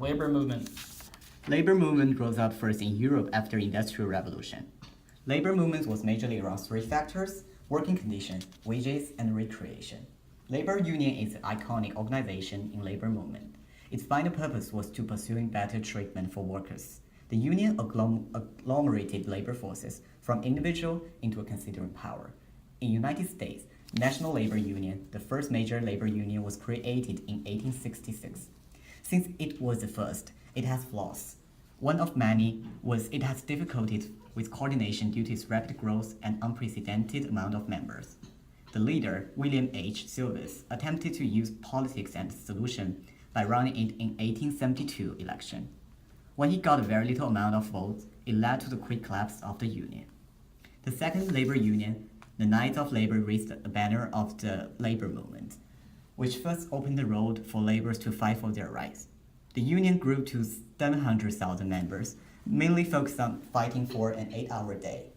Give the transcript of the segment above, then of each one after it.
Labor movement. Labor movement rose up first in Europe after Industrial Revolution. Labor movement was majorly around three factors: working conditions, wages, and recreation. Labor union is an iconic organization in labor movement. Its final purpose was to pursuing better treatment for workers. The union agglomerated labor forces from individual into a considerable power. In United States, National Labor Union, the first major labor union, was created in 1866. Since it was the first, it has flaws. One of many was it has difficulties with coordination due to its rapid growth and unprecedented amount of members. The leader, William H. Silvis, attempted to use politics as a solution by running it in 1872 election. When he got a very little amount of votes, it led to the quick collapse of the union. The second labor union, the Knights of Labor, raised the banner of the labor movement, which first opened the road for laborers to fight for their rights. The union grew to 700,000 members, mainly focused on fighting for an 8-hour day.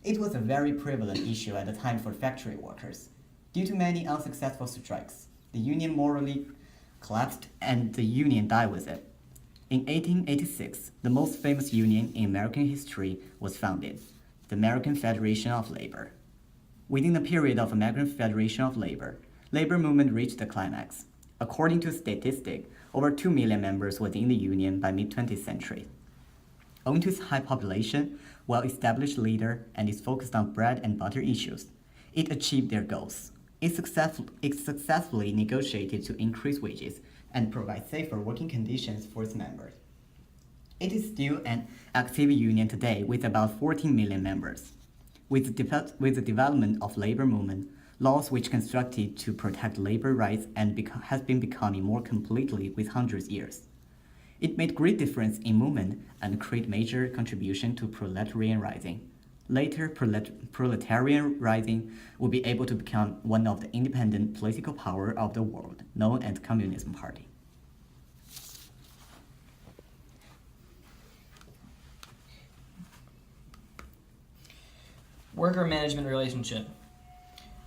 It was a very prevalent issue at the time for factory workers. Due to many unsuccessful strikes, the union morally collapsed and the union died with it. In 1886, the most famous union in American history was founded, the American Federation of Labor. Within the period of American Federation of Labor, labor movement reached the climax. According to statistics, over 2 million members were in the union by mid-20th century. Owing to its high population, well-established leader, and its focus on bread and butter issues, it achieved their goals. It successfully negotiated to increase wages and provide safer working conditions for its members. It is still an active union today with about 14 million members. With the development of labor movement, laws which constructed to protect labor rights has been becoming more completely with hundreds of years. It made great difference in movement and create major contribution to proletarian rising. Later, proletarian rising would be able to become one of the independent political power of the world, known as Communism Party. Worker management relationship.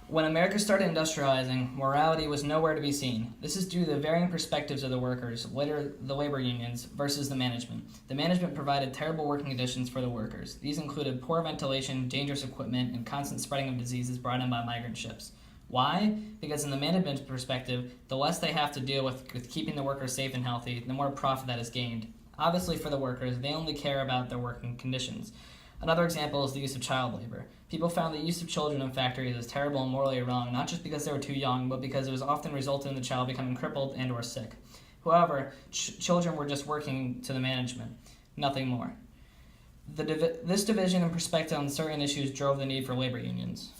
When America started industrializing, morality was nowhere to be seen. This is due to the varying perspectives of the workers, later the labor unions, versus the management. The management provided terrible working conditions for the workers. These included poor ventilation, dangerous equipment, and constant spreading of diseases brought in by migrant ships. Why? Because in the management perspective, the less they have to deal with keeping the workers safe and healthy, the more profit that is gained. Obviously for the workers, they only care about their working conditions. Another example is the use of child labor. People found the use of children in factories as terrible and morally wrong, not just because they were too young, but because it was often resulted in the child becoming crippled and or sick. However, children were just working to the management, nothing more. This division and perspective on certain issues drove the need for labor unions.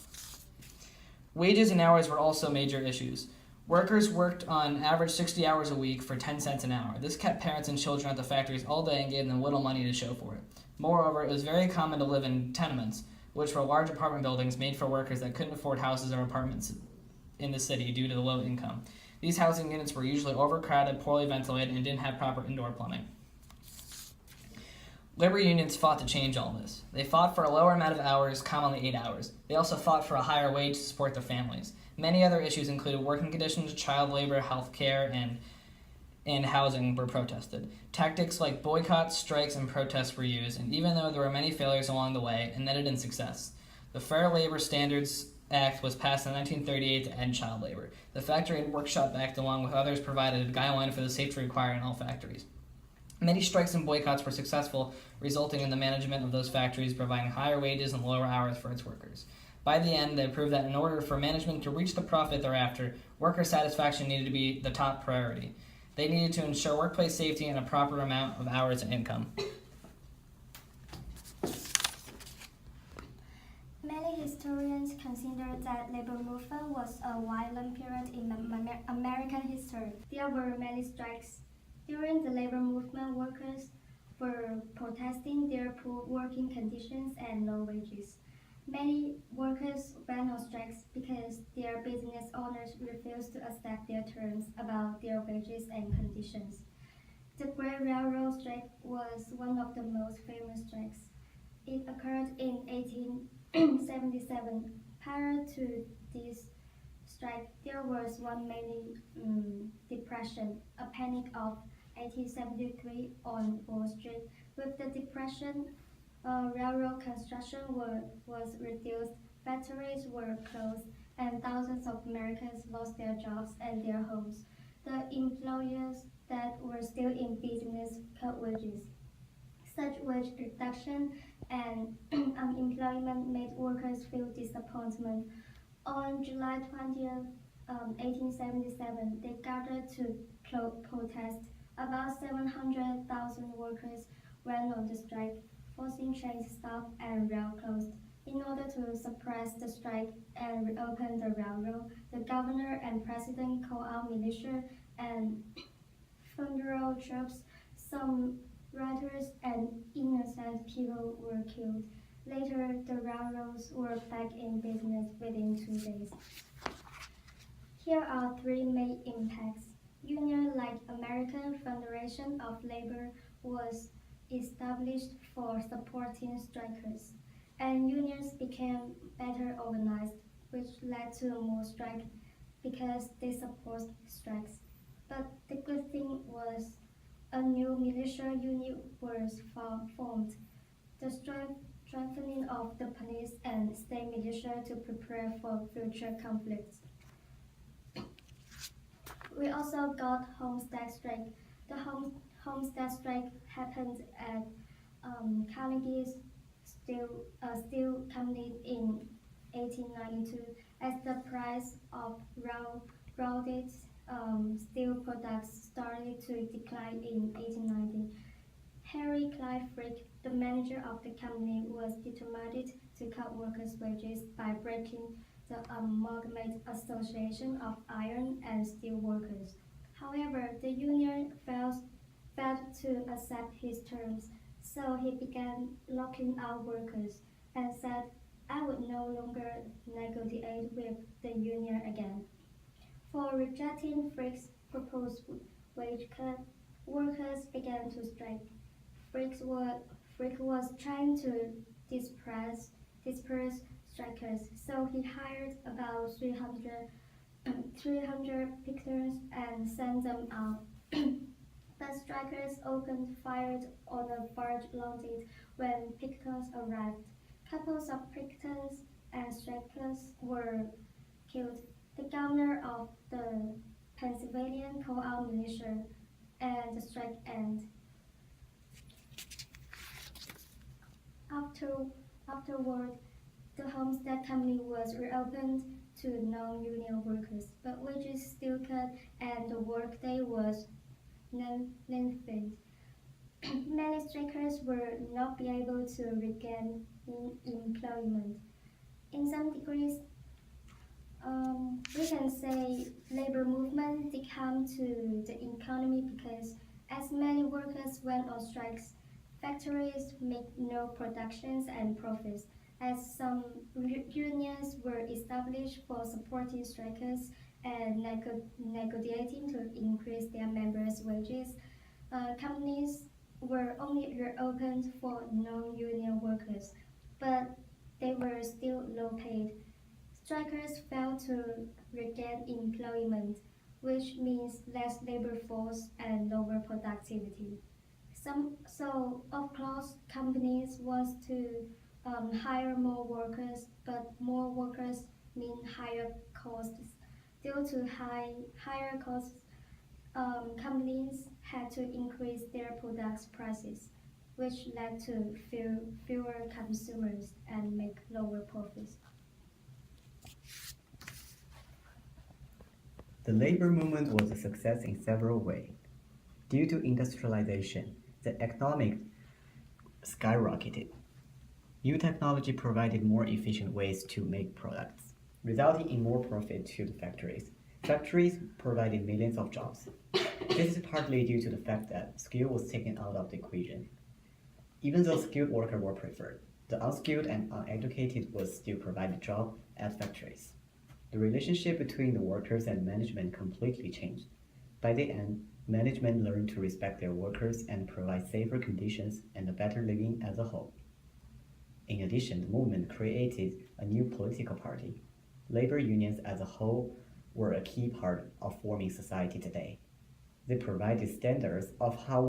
Wages and hours were also major issues. Workers worked on average 60 hours a week for 10 cents an hour. This kept parents and children at the factories all day and gave them little money to show for it. Moreover, it was very common to live in tenements, which were large apartment buildings made for workers that couldn't afford houses or apartments in the city due to the low income. These housing units were usually overcrowded, poorly ventilated, and didn't have proper indoor plumbing. Labor unions fought to change all this. They fought for a lower amount of hours, commonly 8 hours. They also fought for a higher wage to support their families. Many other issues included working conditions, child labor, health care, and housing were protested. Tactics like boycotts, strikes, and protests were used, and even though there were many failures along the way, it netted in success. The Fair Labor Standards Act was passed in 1938 to end child labor. The Factory and Workshop Act, along with others, provided a guideline for the safety required in all factories. Many strikes and boycotts were successful, resulting in the management of those factories providing higher wages and lower hours for its workers. By the end, they proved that in order for management to reach the profit thereafter, worker satisfaction needed to be the top priority. They needed to ensure workplace safety and a proper amount of hours and income. Many historians consider that labor movement was a violent period in American history. There were many strikes. During the labor movement, workers were protesting their poor working conditions and low wages. Many workers went on strikes because their business owners refused to accept their terms about their wages and conditions. The Great Railroad Strike was one of the most famous strikes. It occurred in 1877. Prior to this strike, there was one main depression, a panic of 1873 on Wall Street. With the Depression, railroad construction was reduced, factories were closed, and thousands of Americans lost their jobs and their homes. The employers that were still in business cut wages. Such wage reduction and unemployment made workers feel disappointment. On July 20th, 1877, they gathered to protest. About 700,000 workers went on the strike, forcing trains stopped and rail closed. In order to suppress the strike and reopen the railroad, the governor and president called out militia and federal troops. Some writers and innocent people were killed. Later, the railroads were back in business within 2 days. Here are three main impacts. Union like American Federation of Labor was established for supporting strikers, and unions became better organized, which led to more strikes because they support strikes. But the good thing was a new militia unit was formed. The strengthening of the police and state militia to prepare for future conflicts. We also got Homestead Strike. The Homestead Strike happened at Carnegie's steel company in 1892 as the price of rounded steel products started to decline in 1890. Harry Clive Frick, the manager of the company, was determined to cut workers' wages by breaking the Amalgamated Association of Iron and Steel Workers. However, the union failed to accept his terms, so he began locking out workers and said, "I would no longer negotiate with the union again." For rejecting Frick's proposed wage cut, workers began to strike. Frick was trying to disperse strikers, so he hired about 300 picketers and sent them out. But strikers opened fire on a barge loaded when picketers arrived. Couples of picketers and strikers were killed. The governor of the Pennsylvania called out militia, and the strike ended. Afterward, the Homestead Company was reopened to non-union workers, but wages still cut and the workday was lengthened. Many strikers will not be able to regain employment. In some degrees, we can say labor movement did harm to the economy because as many workers went on strikes, factories make no productions and profits. As some unions were established for supporting strikers and negotiating to increase their members' wages, companies were only reopened for non-union workers, but they were still low paid. Strikers failed to regain employment, which means less labor force and lower productivity. So of course, companies want to hire more workers, but more workers mean higher costs. Due to higher costs, companies had to increase their products' prices, which led to fewer consumers and make lower profits. The labor movement was a success in several ways. Due to industrialization, the economic skyrocketed. New technology provided more efficient ways to make products, resulting in more profit to the factories. Factories provided millions of jobs. This is partly due to the fact that skill was taken out of the equation. Even though skilled workers were preferred, the unskilled and uneducated would still provide a job at factories. The relationship between the workers and management completely changed. By the end, management learned to respect their workers and provide safer conditions and a better living as a whole. In addition, the movement created a new political party. Labor unions as a whole were a key part of forming society today. They provided standards of how